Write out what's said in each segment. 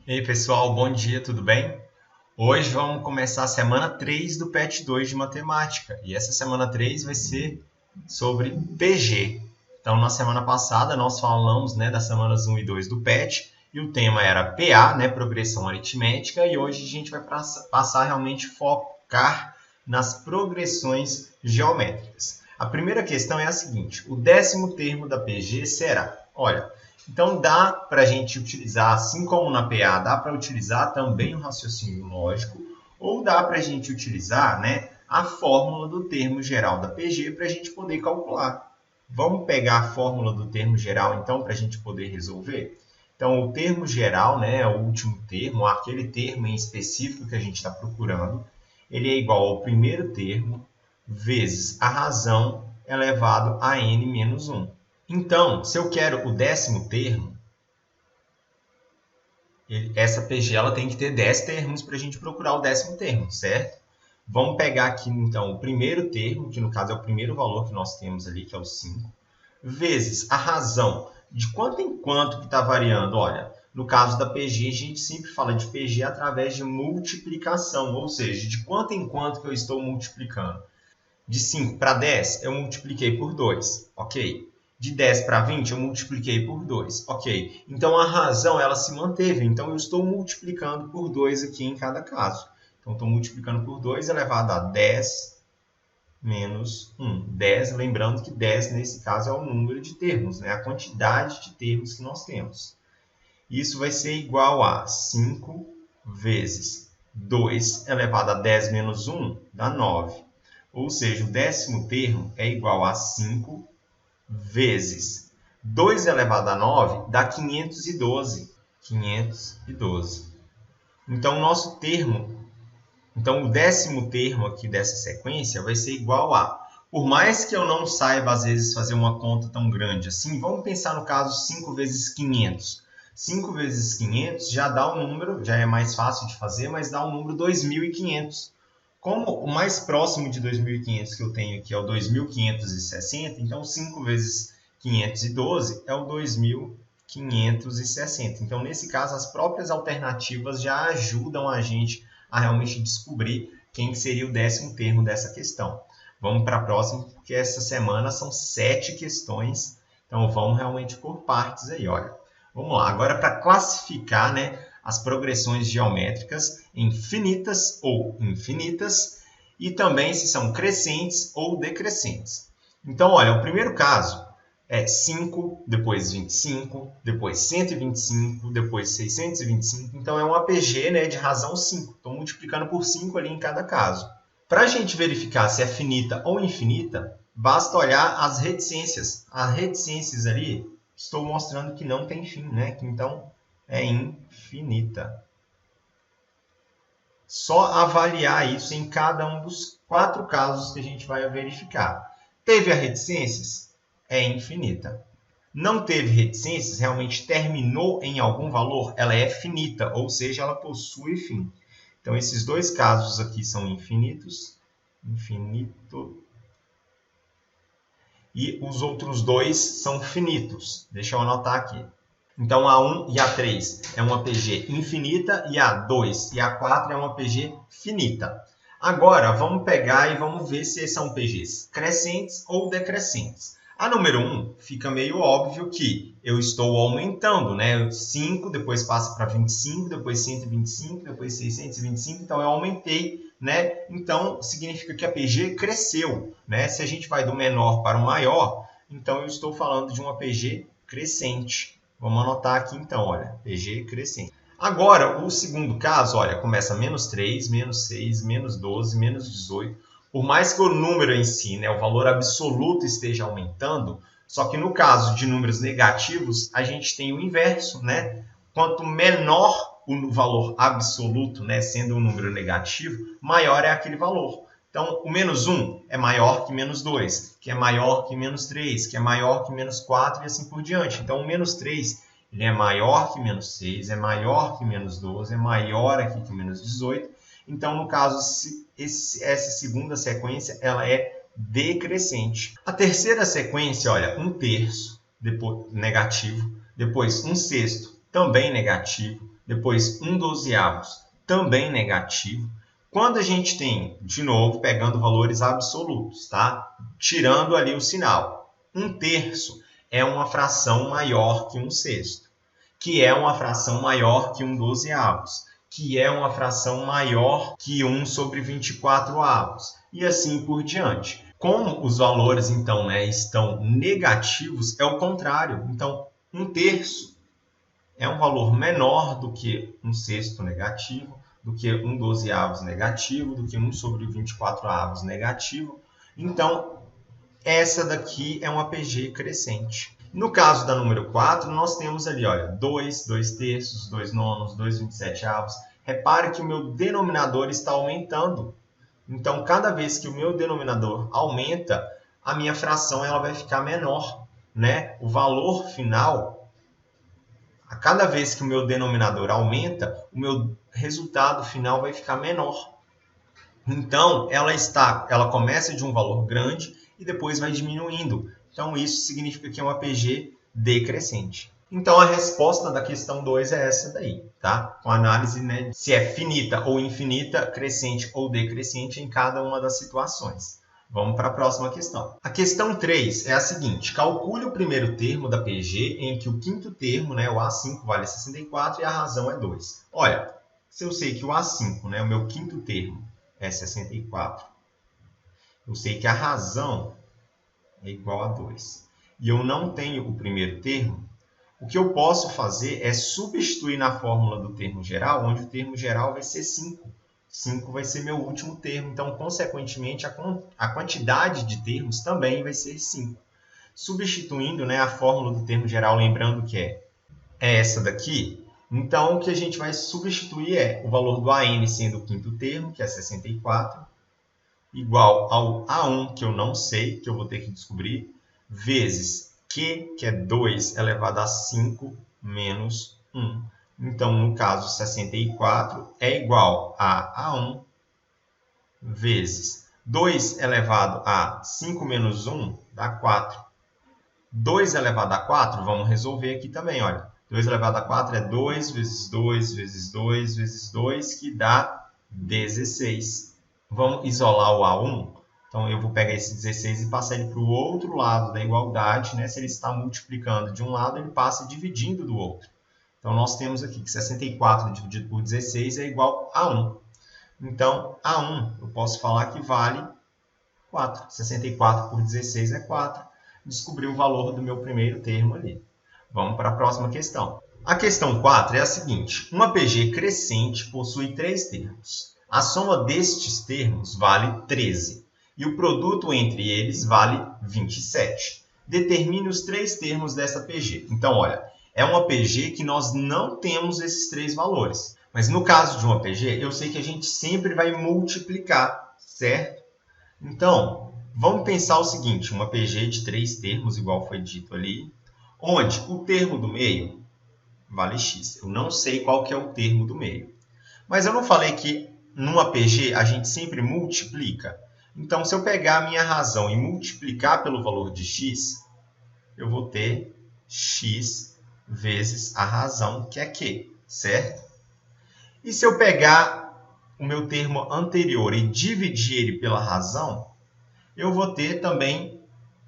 E aí, pessoal, bom dia, tudo bem? Hoje vamos começar a semana 3 do PET 2 de matemática. E essa semana 3 vai ser sobre PG. Então, na semana passada, nós falamos das semanas 1 e 2 do PET. E o tema era PA, progressão aritmética. E hoje a gente vai passar realmente a focar nas progressões geométricas. A primeira questão é a seguinte. O 10º termo da PG será... Olha... Então, dá para a gente utilizar, assim como na PA, dá para utilizar também o raciocínio lógico, ou dá para a gente utilizar a fórmula do termo geral da PG para a gente poder calcular. Vamos pegar a fórmula do termo geral, então, para a gente poder resolver? Então, o termo geral, o último termo, aquele termo em específico que a gente está procurando, ele é igual ao primeiro termo vezes a razão elevado a n menos 1. Então, se eu quero o 10º termo, essa PG ela tem que ter 10 termos para a gente procurar o 10º termo, certo? Vamos pegar aqui, então, o primeiro termo, que no caso é o primeiro valor que nós temos ali, que é o 5, vezes a razão de quanto em quanto que está variando. Olha, no caso da PG, a gente sempre fala de PG através de multiplicação, ou seja, de quanto em quanto que eu estou multiplicando. De 5 para 10, eu multipliquei por 2, ok? De 10 para 20, eu multipliquei por 2. Ok. Então, a razão ela se manteve. Então, eu estou multiplicando por 2 aqui em cada caso. Então, estou multiplicando por 2 elevado a 10 menos 1. 10, lembrando que 10, nesse caso, é o número de termos, a quantidade de termos que nós temos. Isso vai ser igual a 5 vezes 2 elevado a 10 menos 1, dá 9. Ou seja, o 10º termo é igual a 5 vezes 2 elevado a 9 dá 512. 512. Então, o nosso termo, o 10º termo aqui dessa sequência vai ser igual a, por mais que eu não saiba, às vezes, fazer uma conta tão grande assim, vamos pensar no caso 5 vezes 500. 5 vezes 500 já dá um número, já é mais fácil de fazer, mas dá um número 2.500. Como o mais próximo de 2.500 que eu tenho aqui é o 2.560, então 5 vezes 512 é o 2.560. Então, nesse caso, as próprias alternativas já ajudam a gente a realmente descobrir quem seria o 10º termo dessa questão. Vamos para a próxima, porque essa semana são 7 questões, então vamos realmente por partes aí, olha. Vamos lá, agora para classificar, as progressões geométricas em finitas ou infinitas e também se são crescentes ou decrescentes. Então, olha, o primeiro caso é 5, depois 25, depois 125, depois 625. Então, é uma PG de razão 5. Estou multiplicando por 5 ali em cada caso. Para a gente verificar se é finita ou infinita, basta olhar as reticências. As reticências ali, estou mostrando que não tem fim, que então é infinita. Só avaliar isso em cada um dos 4 casos que a gente vai verificar. Teve a reticências? É infinita. Não teve reticências? Realmente terminou em algum valor? Ela é finita, ou seja, ela possui fim. Então, esses 2 casos aqui são infinitos. Infinito. E os outros 2 são finitos. Deixa eu anotar aqui. Então, a 1 e a 3 é uma PG infinita e a 2 e a 4 é uma PG finita. Agora, vamos pegar e vamos ver se são PGs crescentes ou decrescentes. A número 1 fica meio óbvio que eu estou aumentando, 5, depois passa para 25, depois 125, depois 625, então eu aumentei, Então, significa que a PG cresceu, Se a gente vai do menor para o maior, então eu estou falando de uma PG crescente. Vamos anotar aqui então, olha, PG crescente. Agora, o segundo caso, olha, começa menos 3, menos 6, menos 12, menos 18. Por mais que o número em si, o valor absoluto esteja aumentando, só que no caso de números negativos, a gente tem o inverso, Quanto menor o valor absoluto, sendo um número negativo, maior é aquele valor. Então, o menos 1 é maior que menos 2, que é maior que menos 3, que é maior que menos 4 e assim por diante. Então, o menos 3 ele é maior que menos 6, é maior que menos 12, é maior aqui que menos 18. Então, no caso, essa segunda sequência ela é decrescente. A terceira sequência, olha, 1/3, depois negativo, depois 1/6, também negativo, Depois, 1/12, também negativo. Quando a gente tem, de novo, pegando valores absolutos, tá? Tirando ali o sinal. 1/3 é uma fração maior que 1/6, que é uma fração maior que 1/12, que é uma fração maior que 1/24, e assim por diante. Como os valores, então, né, estão negativos, é o contrário. Então, 1/3 é um valor menor do que 1/6 negativo, do que 1/12 negativo, do que 1/24 negativo. Então, essa daqui é uma PG crescente. No caso da número 4, nós temos ali, olha, 2, 2/3, 2/9, 2/27. Repare que o meu denominador está aumentando. Então, cada vez que o meu denominador aumenta, a minha fração ela vai ficar menor, né? O valor final, a cada vez que o meu denominador aumenta, o meu resultado final vai ficar menor. Então, ela começa de um valor grande e depois vai diminuindo. Então, isso significa que é uma PG decrescente. Então, a resposta da questão 2 é essa daí, tá? Com análise, né, se é finita ou infinita, crescente ou decrescente em cada uma das situações. Vamos para a próxima questão. A questão 3 é a seguinte. Calcule o primeiro termo da PG em que o quinto termo, né, o A5, vale 64 e a razão é 2. Olha, se eu sei que o A5, né, o meu quinto termo, é 64, eu sei que a razão é igual a 2, e eu não tenho o primeiro termo, o que eu posso fazer é substituir na fórmula do termo geral, onde o termo geral vai ser 5. 5 vai ser meu último termo, então, consequentemente, a quantidade de termos também vai ser 5. Substituindo, né, a fórmula do termo geral, lembrando que é essa daqui, então o que a gente vai substituir é o valor do AN sendo o quinto termo, que é 64, igual ao A1, que eu não sei, que eu vou ter que descobrir, vezes Q, que é 2 elevado a 5 menos 1. Então, no caso, 64 é igual a A1 vezes 2 elevado a 5 menos 1 dá 4. 2 elevado a 4, vamos resolver aqui também, olha. 2 elevado a 4 é 2 vezes 2 vezes 2 vezes 2, que dá 16. Vamos isolar o A1. Então, eu vou pegar esse 16 e passar ele para o outro lado da igualdade, né? Se ele está multiplicando de um lado, ele passa dividindo do outro. Então, nós temos aqui que 64 dividido por 16 é igual a 1. Então, A1, eu posso falar que vale 4. 64 por 16 é 4. Descobri o valor do meu primeiro termo ali. Vamos para a próxima questão. A questão 4 é a seguinte. Uma PG crescente possui 3 termos. A soma destes termos vale 13. E o produto entre eles vale 27. Determine os 3 termos dessa PG. Então, olha, é uma PG que nós não temos esses 3 valores. Mas no caso de uma PG, eu sei que a gente sempre vai multiplicar, certo? Então, vamos pensar o seguinte, uma PG de 3 termos, igual foi dito ali, onde o termo do meio vale x. Eu não sei qual que é o termo do meio. Mas eu não falei que numa PG a gente sempre multiplica? Então, se eu pegar a minha razão e multiplicar pelo valor de x, eu vou ter x vezes a razão, que é q, certo? E se eu pegar o meu termo anterior e dividir ele pela razão, eu vou ter também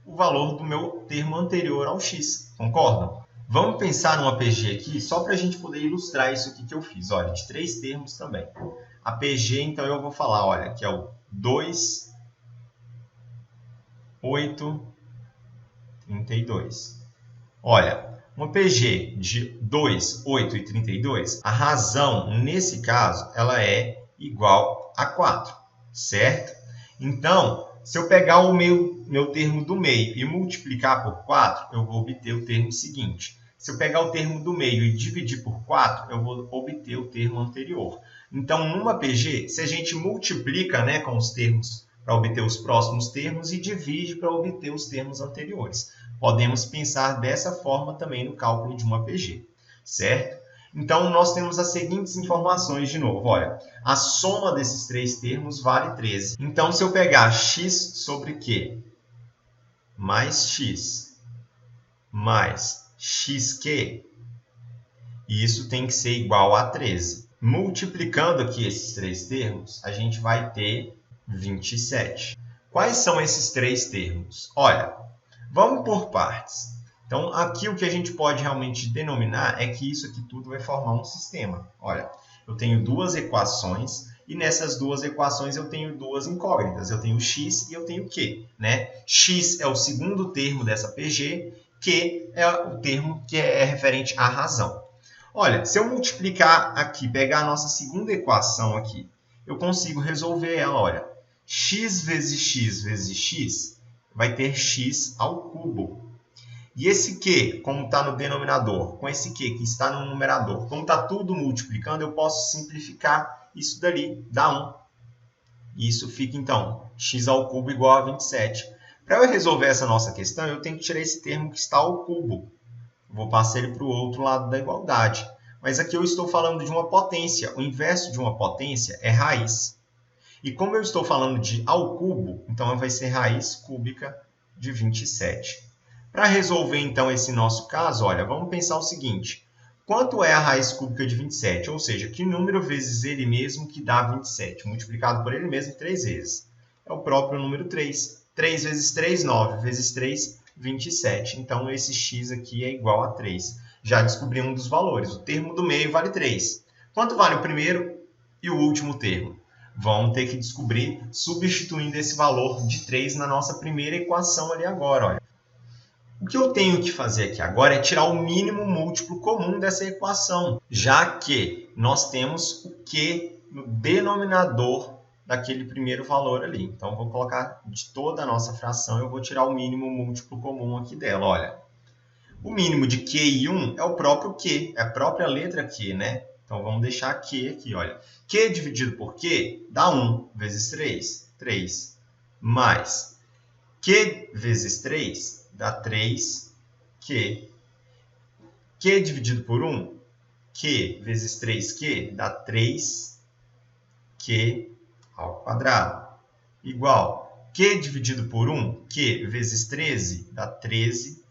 o valor do meu termo anterior ao x. Concordam? Vamos pensar numa PG aqui, só para a gente poder ilustrar isso aqui que eu fiz. Olha, de 3 termos também. A PG, então, eu vou falar, olha, que é o 2, 8, 32. Olha, uma PG de 2, 8 e 32, a razão, nesse caso, ela é igual a 4, certo? Então, se eu pegar o meu termo do meio e multiplicar por 4, eu vou obter o termo seguinte. Se eu pegar o termo do meio e dividir por 4, eu vou obter o termo anterior. Então, numa PG, se a gente multiplica, né, com os termos para obter os próximos termos e divide para obter os termos anteriores. Podemos pensar dessa forma também no cálculo de uma PG, certo? Então, nós temos as seguintes informações de novo. Olha, a soma desses 3 termos vale 13. Então, se eu pegar x sobre q mais x xq, E isso tem que ser igual a 13. Multiplicando aqui esses três termos, a gente vai ter 27. Quais são esses três termos? Olha, vamos por partes. Então, aqui o que a gente pode realmente denominar é que isso aqui tudo vai formar um sistema. Olha, eu tenho duas equações e nessas duas equações eu tenho duas incógnitas. Eu tenho x e eu tenho q, né? X é o segundo termo dessa PG, q é o termo que é referente à razão. Olha, se eu multiplicar aqui, pegar a nossa segunda equação aqui, eu consigo resolver ela. Olha, x vezes x vai ter x ao cubo. E esse q, como está no denominador, com esse q que está no numerador, como está tudo multiplicando, eu posso simplificar isso dali, dá 1. E isso fica, então, x ao cubo igual a 27. Para eu resolver essa nossa questão, eu tenho que tirar esse termo que está ao cubo. Vou passar ele para o outro lado da igualdade. Mas aqui eu estou falando de uma potência. O inverso de uma potência é raiz. E como eu estou falando de ao cubo, então vai ser raiz cúbica de 27. Para resolver, então, esse nosso caso, olha, vamos pensar o seguinte. Quanto é a raiz cúbica de 27? Ou seja, que número vezes ele mesmo que dá 27? Multiplicado por ele mesmo 3 vezes. É o próprio número 3. 3 vezes 3, 9. Vezes 3, 27. Então, esse x aqui é igual a 3. Já descobri um dos valores. O termo do meio vale 3. Quanto vale o primeiro e o último termo? Vamos ter que descobrir substituindo esse valor de 3 na nossa primeira equação ali agora. Olha. O que eu tenho que fazer aqui agora é tirar o mínimo múltiplo comum dessa equação, já que nós temos o q no denominador daquele primeiro valor ali. Então, vou colocar de toda a nossa fração, eu vou tirar o mínimo múltiplo comum aqui dela. Olha, o mínimo de q e 1 é o próprio q, é a própria letra q, né? Então, vamos deixar q aqui, olha. q dividido por q dá 1 vezes 3, 3. Mais q vezes 3 dá 3q. q dividido por 1, q vezes 3q dá 3q ao quadrado. Igual q dividido por 1, q vezes 13 dá 13q.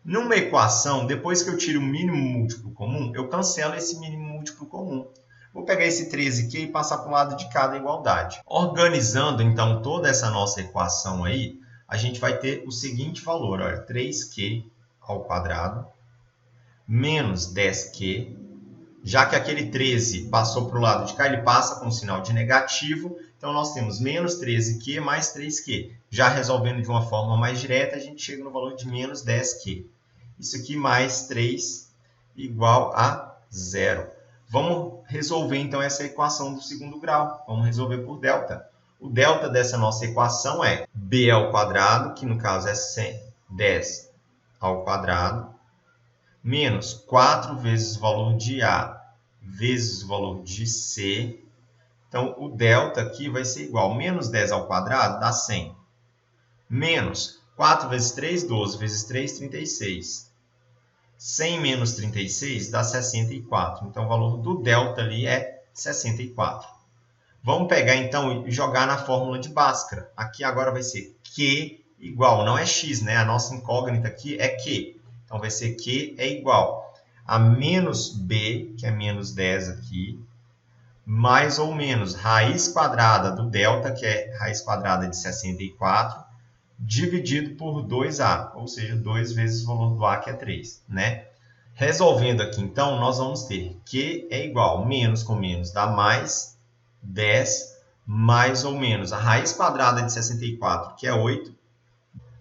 Numa equação, depois que eu tiro o mínimo múltiplo comum, eu cancelo esse mínimo múltiplo comum. Vou pegar esse 13q e passar para o lado de cada igualdade. Organizando, então, toda essa nossa equação aí, a gente vai ter o seguinte valor, olha, 3q ao quadrado menos 10q. Já que aquele 13 passou para o lado de cá, ele passa com um sinal de negativo. Então, nós temos menos 13q mais 3q. Já resolvendo de uma forma mais direta, a gente chega no valor de menos 10q. Isso aqui mais 3 igual a 0. Vamos resolver, então, essa equação do segundo grau. Vamos resolver por delta. O delta dessa nossa equação é b ao quadrado, que no caso é 10 ao quadrado, menos 4 vezes o valor de A vezes o valor de C. Então, o delta aqui vai ser igual a menos 10 ao quadrado dá 100. Menos 4 vezes 3, 12. Vezes 3, 36. 100 menos 36 dá 64. Então, o valor do delta ali é 64. Vamos pegar, então, e jogar na fórmula de Bhaskara. Aqui agora vai ser Q igual, não é X, né? A nossa incógnita aqui é Q. Então, vai ser Q é igual a menos B, que é menos 10 aqui, mais ou menos raiz quadrada do delta, que é raiz quadrada de 64, dividido por 2A, ou seja, 2 vezes o valor do A, que é 3, né? Resolvendo aqui, então, nós vamos ter Q é igual, menos com menos dá mais 10, mais ou menos a raiz quadrada de 64, que é 8.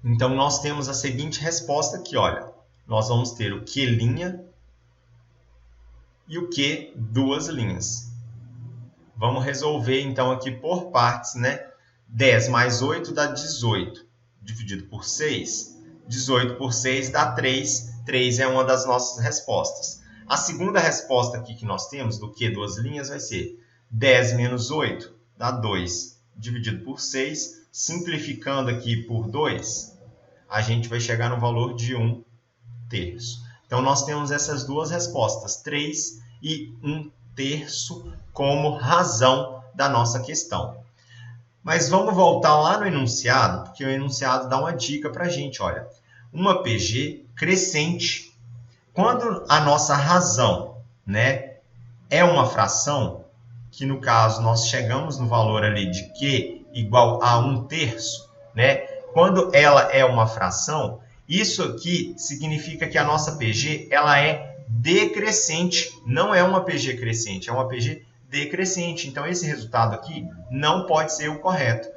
Então, nós temos a seguinte resposta aqui, olha. Nós vamos ter o Q' e o Q duas linhas. Vamos resolver, então, aqui por partes, né? 10 mais 8 dá 18, dividido por 6. 18 por 6 dá 3. 3 é uma das nossas respostas. A segunda resposta aqui que nós temos, do Q duas linhas, vai ser 10 menos 8 dá 2, dividido por 6. Simplificando aqui por 2, a gente vai chegar no valor de 1 terço. Então, nós temos essas duas respostas, 3 e 1 terço, como razão da nossa questão. Mas vamos voltar lá no enunciado, porque o enunciado dá uma dica para a gente. Olha, uma PG crescente Quando a nossa razão, né, é uma fração, que no caso nós chegamos no valor ali de Q igual a 1/3, né? Quando ela é uma fração, isso aqui significa que a nossa PG ela é decrescente, não é uma PG crescente, é uma PG decrescente. Então esse resultado aqui não pode ser o correto.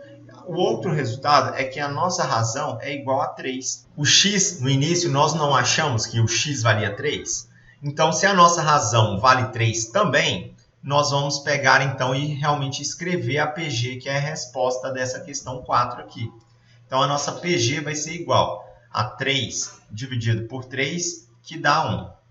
O outro resultado é que a nossa razão é igual a 3. O x, no início, nós não achamos que o x valia 3. Então, se a nossa razão vale 3 também, nós vamos pegar então e realmente escrever a PG, que é a resposta dessa questão 4 aqui. Então, a nossa PG vai ser igual a 3 dividido por 3, que dá 1.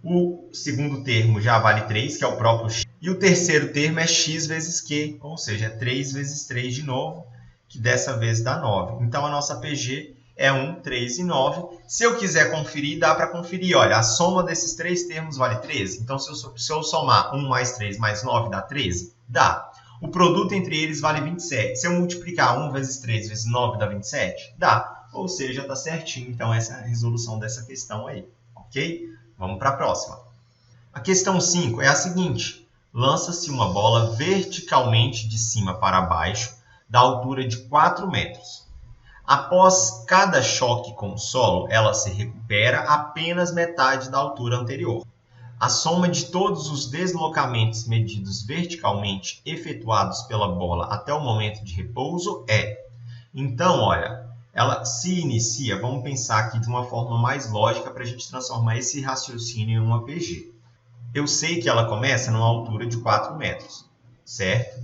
O segundo termo já vale 3, que é o próprio x. E o terceiro termo é x vezes q, ou seja, é 3 vezes 3 de novo, que dessa vez dá 9. Então, a nossa PG é 1, 3 e 9. Se eu quiser conferir, dá para conferir. Olha, a soma desses três termos vale 13. Então, se eu somar 1 mais 3 mais 9 dá 13? Dá. O produto entre eles vale 27. Se eu multiplicar 1 vezes 3 vezes 9 dá 27? Dá. Ou seja, está certinho. Então, essa é a resolução dessa questão aí. Ok? Vamos para a próxima. A questão 5 é a seguinte. Lança-se uma bola verticalmente de cima para baixo, da altura de 4 metros. Após cada choque com o solo, ela se recupera apenas metade da altura anterior. A soma de todos os deslocamentos medidos verticalmente efetuados pela bola até o momento de repouso é... Então, olha, ela se inicia, vamos pensar aqui de uma forma mais lógica para a gente transformar esse raciocínio em uma PG. Eu sei que ela começa numa altura de 4 metros, certo?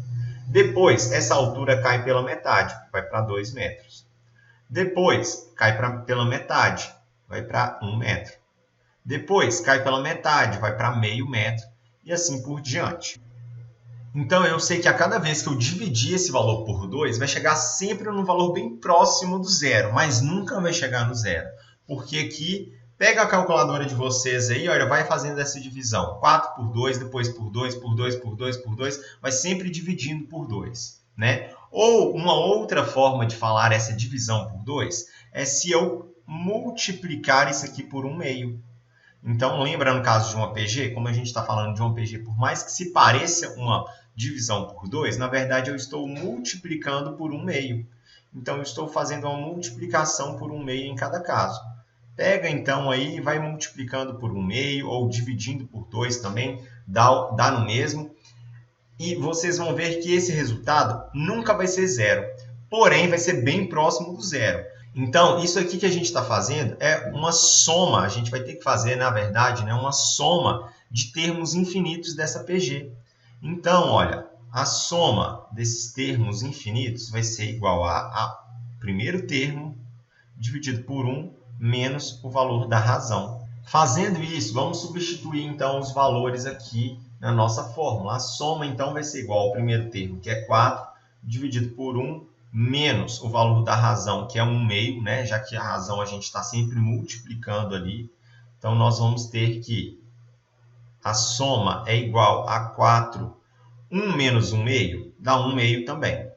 Depois, essa altura cai pela metade, vai para 2 metros. Depois, cai pela metade, vai para 1 metro. Depois, cai pela metade, vai para meio metro, e assim por diante. Então, eu sei que a cada vez que eu dividir esse valor por 2, vai chegar sempre num valor bem próximo do zero, mas nunca vai chegar no zero. Porque aqui, pega a calculadora de vocês aí, olha, vai fazendo essa divisão. 4 por 2, depois por 2, por 2, por 2, por 2, vai sempre dividindo por 2, né? Ou uma outra forma de falar essa divisão por 2 é se eu multiplicar isso aqui por 1/2. Então, lembra no caso de uma PG, como a gente está falando de uma PG, por mais que se pareça uma divisão por 2, na verdade eu estou multiplicando por 1/2. Então, eu estou fazendo uma multiplicação por 1/2 em cada caso. Pega então aí e vai multiplicando por 1/2 ou dividindo por 2 também, dá no mesmo. E vocês vão ver que esse resultado nunca vai ser zero, porém vai ser bem próximo do zero. Então, isso aqui que a gente está fazendo é uma soma. A gente vai ter que fazer, na verdade, né, uma soma de termos infinitos dessa PG. Então, olha, a soma desses termos infinitos vai ser igual a primeiro termo dividido por 1 menos o valor da razão. Fazendo isso, vamos substituir, então, os valores aqui na nossa fórmula. A soma, então, vai ser igual ao primeiro termo, que é 4, dividido por 1, menos o valor da razão, que é 1/2, né? Já que a razão a gente está sempre multiplicando ali. Então, nós vamos ter que a soma é igual a 4. 1 menos 1/2 dá 1/2 também.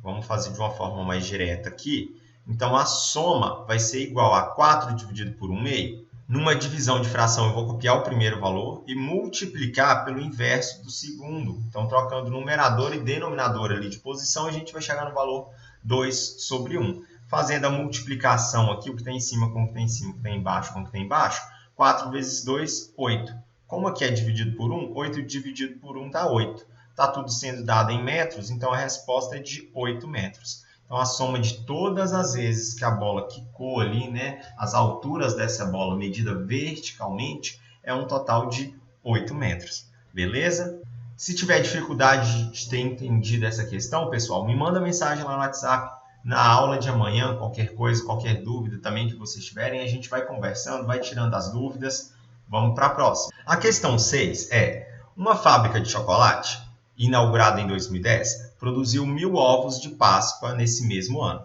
Vamos fazer de uma forma mais direta aqui. Então, a soma vai ser igual a 4 dividido por 1/2. Numa divisão de fração, eu vou copiar o primeiro valor e multiplicar pelo inverso do segundo. Então, trocando numerador e denominador ali de posição, a gente vai chegar no valor 2/1. Fazendo a multiplicação aqui, o que tem em cima com o que tem em cima, o que tem embaixo com o que tem embaixo, 4 vezes 2, 8. Como aqui é dividido por 1, 8 dividido por 1 dá 8. Está tudo sendo dado em metros, então a resposta é de 8 metros. Então, a soma de todas as vezes que a bola quicou ali, né, as alturas dessa bola medida verticalmente, é um total de 8 metros. Beleza? Se tiver dificuldade de ter entendido essa questão, pessoal, me manda mensagem lá no WhatsApp. Na aula de amanhã, qualquer coisa, qualquer dúvida também que vocês tiverem, a gente vai conversando, vai tirando as dúvidas. Vamos para a próxima. A questão 6 é: uma fábrica de chocolate, inaugurada em 2010, produziu 1.000 ovos de Páscoa nesse mesmo ano.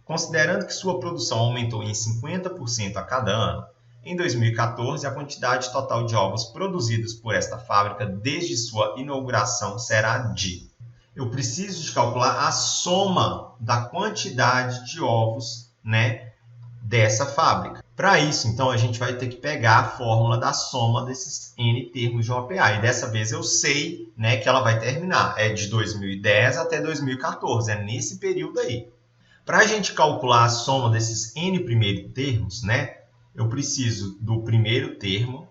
Considerando que sua produção aumentou em 50% a cada ano, em 2014, a quantidade total de ovos produzidos por esta fábrica desde sua inauguração será de... Eu preciso de calcular a soma da quantidade de ovos, né, dessa fábrica. Para isso, então, a gente vai ter que pegar a fórmula da soma desses N termos de uma PA. E dessa vez eu sei, né, que ela vai terminar. É de 2010 até 2014, é nesse período aí. Para a gente calcular a soma desses N primeiros termos, né, eu preciso do primeiro termo.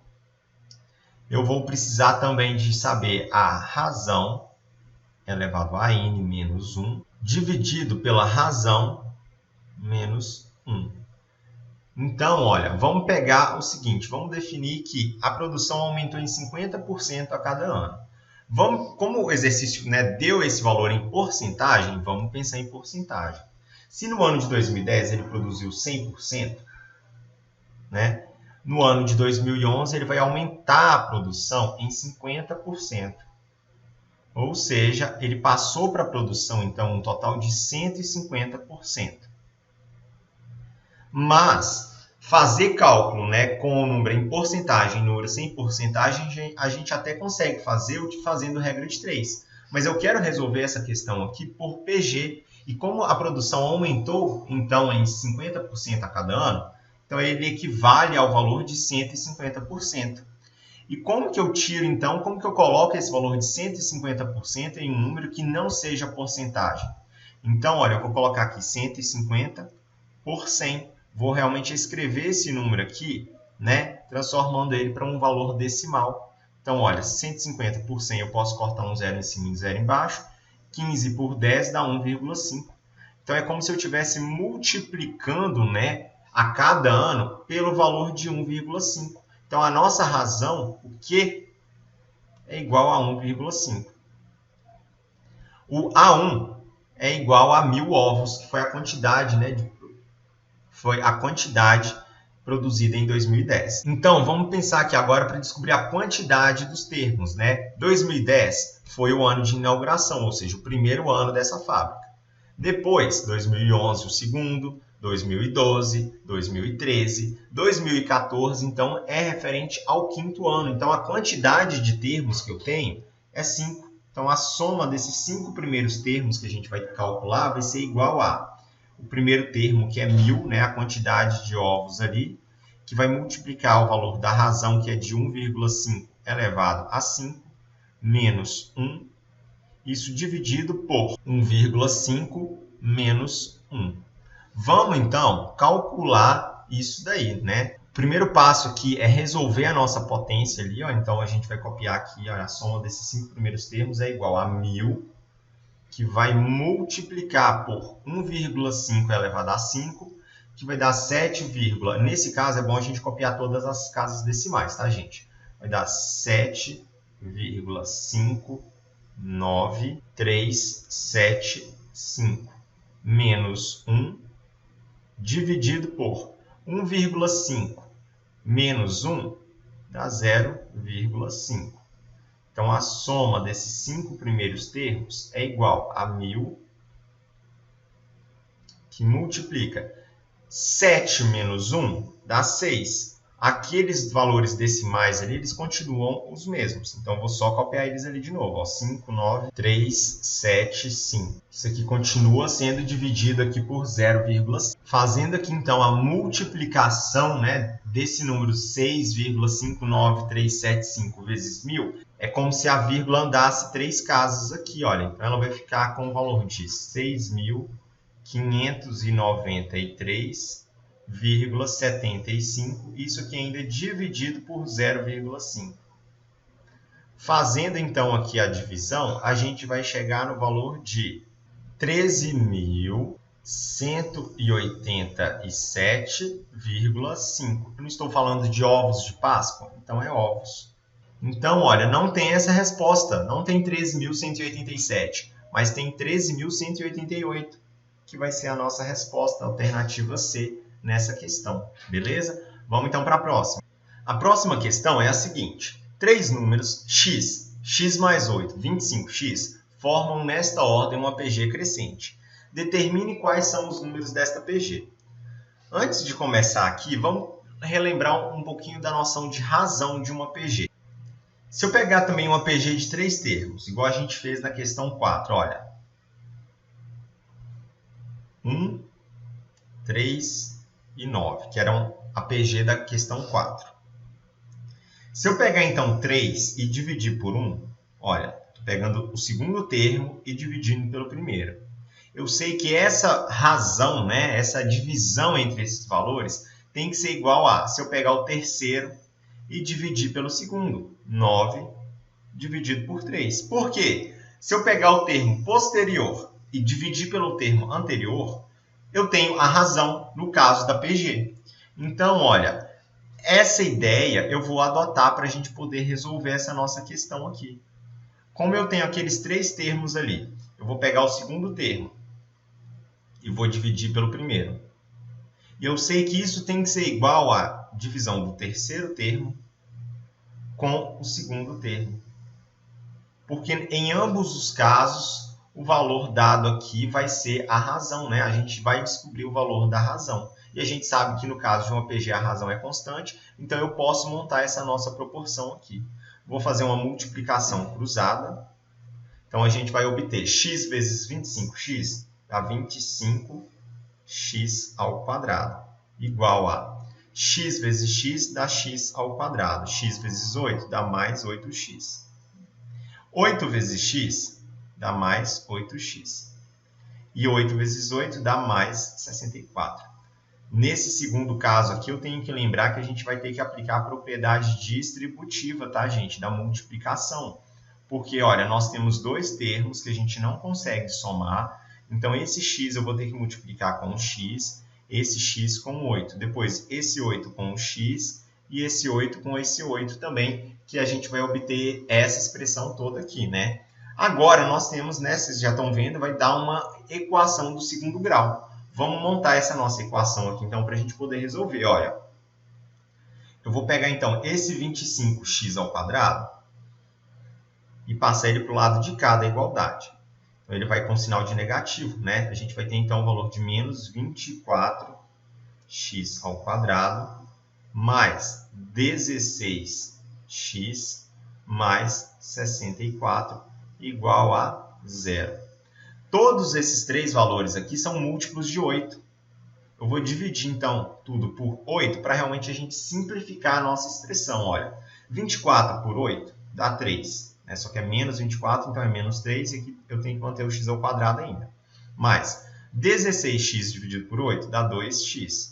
Eu vou precisar também de saber a razão elevado a N menos 1, dividido pela razão menos 1. Então, olha, vamos pegar o seguinte, vamos definir que a produção aumentou em 50% a cada ano. Como o exercício, né, deu esse valor em porcentagem, vamos pensar em porcentagem. Se no ano de 2010 ele produziu 100%, né, no ano de 2011 ele vai aumentar a produção em 50%. Ou seja, ele passou para a produção, então, um total de 150%. Mas fazer cálculo, né, com o número em porcentagem, número sem porcentagem, a gente até consegue fazer fazendo regra de 3. Mas eu quero resolver essa questão aqui por PG. E como a produção aumentou, então, em 50% a cada ano, então ele equivale ao valor de 150%. E como que eu tiro, então, como que eu coloco esse valor de 150% em um número que não seja porcentagem? Então, olha, eu vou colocar aqui 150 por 100. Vou realmente escrever esse número aqui, né, transformando ele para um valor decimal. Então, olha, 150 por 100 eu posso cortar um zero em cima e um zero embaixo. 15 por 10 dá 1,5. Então, é como se eu estivesse multiplicando, né, a cada ano pelo valor de 1,5. Então, a nossa razão, o Q, é igual a 1,5. O A1 é igual a 1.000 ovos, que foi a quantidade, né, produzida em 2010. Então, vamos pensar aqui agora para descobrir a quantidade dos termos, né? 2010 foi o ano de inauguração, ou seja, o primeiro ano dessa fábrica. Depois, 2011, o segundo, 2012, 2013, 2014, então é referente ao quinto ano. Então, a quantidade de termos que eu tenho é 5. Então, a soma desses 5 primeiros termos que a gente vai calcular vai ser igual a o primeiro termo, que é 1.000, né, a quantidade de ovos ali, que vai multiplicar o valor da razão, que é de 1,5 elevado a 5, menos 1, isso dividido por 1,5 menos 1. Vamos, então, calcular isso daí, né? O primeiro passo aqui é resolver a nossa potência ali, ó. Então, a gente vai copiar aqui, ó, a soma desses 5 primeiros termos é igual a 1.000, que vai multiplicar por 1,5 elevado a 5, que vai dar 7, nesse caso é bom a gente copiar todas as casas decimais, tá, gente? Vai dar 7,59375 menos 1 dividido por 1,5 menos 1 dá 0,5. Então, a soma desses 5 primeiros termos é igual a 1.000, que multiplica 7 menos 1 dá 6. Aqueles valores decimais ali, eles continuam os mesmos. Então, eu vou só copiar eles ali de novo. Ó, 5, 9, 3, 7, 5. Isso aqui continua sendo dividido aqui por 0,5. Fazendo aqui, então, a multiplicação, né, desse número 6,59375 vezes 1.000, é como se a vírgula andasse 3 casas aqui. Olha. Então, ela vai ficar com o valor de 6.593,75, isso aqui ainda é dividido por 0,5. Fazendo então aqui a divisão, a gente vai chegar no valor de 13.187,5. Eu não estou falando de ovos de Páscoa, então é ovos. Então, olha, não tem essa resposta, não tem 13.187, mas tem 13.188. Que vai ser a nossa resposta, a alternativa C, nessa questão. Beleza? Vamos então para a próxima. A próxima questão é a seguinte. 3 números x, x mais 8, 25x, formam nesta ordem uma PG crescente. Determine quais são os números desta PG. Antes de começar aqui, vamos relembrar um pouquinho da noção de razão de uma PG. Se eu pegar também uma PG de 3 termos, igual a gente fez na questão 4, olha. 1, 3 e 9, que eram a PG da questão 4. Se eu pegar, então, 3 e dividir por 1, olha, estou pegando o segundo termo e dividindo pelo primeiro. Eu sei que essa razão, né, essa divisão entre esses valores, tem que ser igual a, se eu pegar o terceiro e dividir pelo segundo, 9 dividido por 3. Por quê? Se eu pegar o termo posterior e dividir pelo termo anterior, eu tenho a razão no caso da PG. Então, olha, essa ideia eu vou adotar para a gente poder resolver essa nossa questão aqui. Como eu tenho aqueles 3 termos ali, eu vou pegar o segundo termo e vou dividir pelo primeiro. E eu sei que isso tem que ser igual à divisão do terceiro termo com o segundo termo. Porque em ambos os casos, o valor dado aqui vai ser a razão, né? A gente vai descobrir o valor da razão. E a gente sabe que no caso de uma PG a razão é constante, então eu posso montar essa nossa proporção aqui. Vou fazer uma multiplicação cruzada. Então a gente vai obter x vezes 25x dá 25x ao quadrado, igual a x vezes x dá x ao quadrado. X vezes 8 dá mais 8x. 8 vezes x dá mais 8x. E 8 vezes 8 dá mais 64. Nesse segundo caso aqui, eu tenho que lembrar que a gente vai ter que aplicar a propriedade distributiva, tá, gente? Da multiplicação. Porque, olha, nós temos 2 termos que a gente não consegue somar. Então, esse x eu vou ter que multiplicar com o x, esse x com o 8. Depois, esse 8 com o x e esse 8 com esse 8 também, que a gente vai obter essa expressão toda aqui, né? Agora, nós temos, né, vocês já estão vendo, vai dar uma equação do segundo grau. Vamos montar essa nossa equação aqui, então, para a gente poder resolver. Olha, eu vou pegar, então, esse 25x ao quadrado e passar ele para o lado de cá da igualdade. Então, ele vai com sinal de negativo, né? A gente vai ter, então, o valor de menos 24x ao quadrado mais 16x mais 64 igual a 0. Todos esses 3 valores aqui são múltiplos de 8. Eu vou dividir, então, tudo por 8 para realmente a gente simplificar a nossa expressão. Olha, 24 por 8 dá 3. Né? Só que é menos 24, então é menos 3. E aqui eu tenho que manter o x ao quadrado ainda. Mais 16x dividido por 8 dá 2x.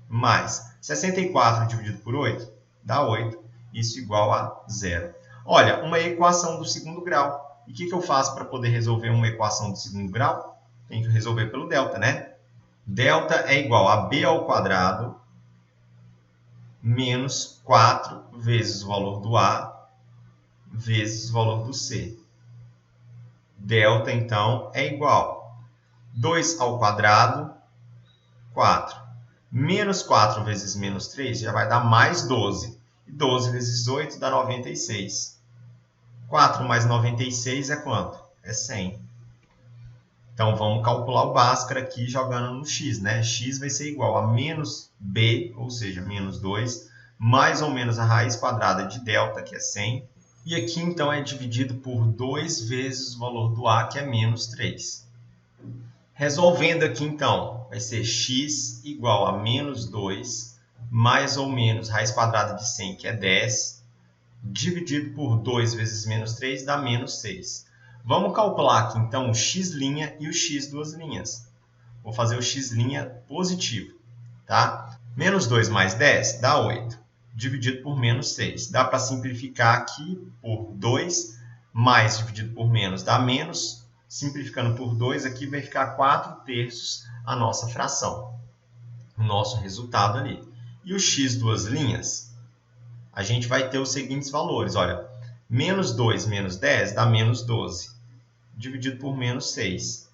Mais 64 dividido por 8 dá 8. Isso igual a 0. Olha, uma equação do segundo grau. E o que eu faço para poder resolver uma equação do segundo grau? Tem que resolver pelo delta, né? Delta é igual a b ao quadrado menos 4 vezes o valor do a vezes o valor do c. Delta, então, é igual a 2 ao quadrado, 4. Menos 4 vezes menos 3 já vai dar mais 12. E 12 vezes 8 dá 96. 4 mais 96 é quanto? É 100. Então, vamos calcular o Bhaskara aqui jogando no x, né? X vai ser igual a menos b, ou seja, menos 2, mais ou menos a raiz quadrada de delta, que é 100. E aqui, então, é dividido por 2 vezes o valor do a, que é menos 3. Resolvendo aqui, então, vai ser x igual a menos 2, mais ou menos raiz quadrada de 100, que é 10, dividido por 2 vezes menos 3 dá menos 6. Vamos calcular aqui, então, o x' e o x duas linhas. Vou fazer o x' positivo, tá? Menos 2 mais 10 dá 8, dividido por menos 6. Dá para simplificar aqui por 2, mais dividido por menos dá menos. Simplificando por 2, aqui vai ficar 4/3 a nossa fração, o nosso resultado ali. E o x duas linhas, a gente vai ter os seguintes valores. Olha, menos 2 menos 10 dá menos 12, dividido por menos 6.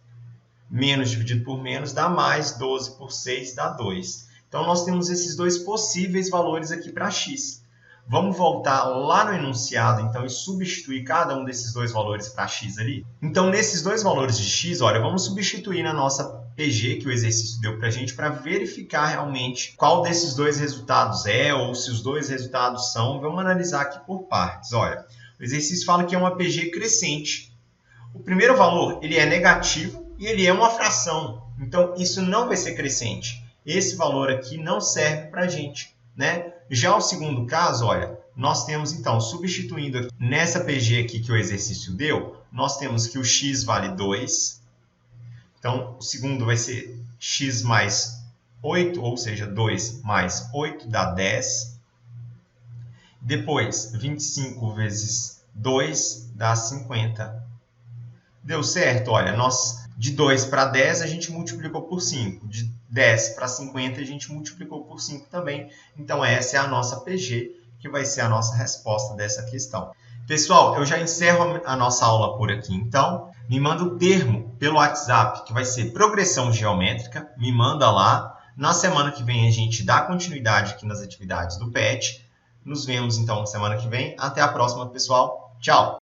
Menos dividido por menos dá mais, 12 por 6 dá 2. Então, nós temos esses 2 possíveis valores aqui para x. Vamos voltar lá no enunciado, então, e substituir cada um desses 2 valores para x ali. Então, nesses 2 valores de x, olha, vamos substituir na nossa PG, que o exercício deu para a gente, para verificar realmente qual desses 2 resultados é, ou se os 2 resultados são. Vamos analisar aqui por partes. Olha, o exercício fala que é uma PG crescente. O primeiro valor, ele é negativo e ele é uma fração. Então, isso não vai ser crescente. esse valor aqui não serve para a gente, né? Já o segundo caso, olha, nós temos então, substituindo aqui, nessa PG aqui que o exercício deu, nós temos que o x vale 2. Então, o segundo vai ser x mais 8, ou seja, 2 mais 8 dá 10. Depois, 25 vezes 2 dá 50. Deu certo? Olha, nós de 2 para 10 a gente multiplicou por 5. De 10 para 50 a gente multiplicou por 5 também. Então, essa é a nossa PG, que vai ser a nossa resposta dessa questão. Pessoal, eu já encerro a nossa aula por aqui. Então, me manda o termo pelo WhatsApp, que vai ser progressão geométrica. Me manda lá. Na semana que vem a gente dá continuidade aqui nas atividades do PET. Nos vemos, então, semana que vem. Até a próxima, pessoal. Tchau!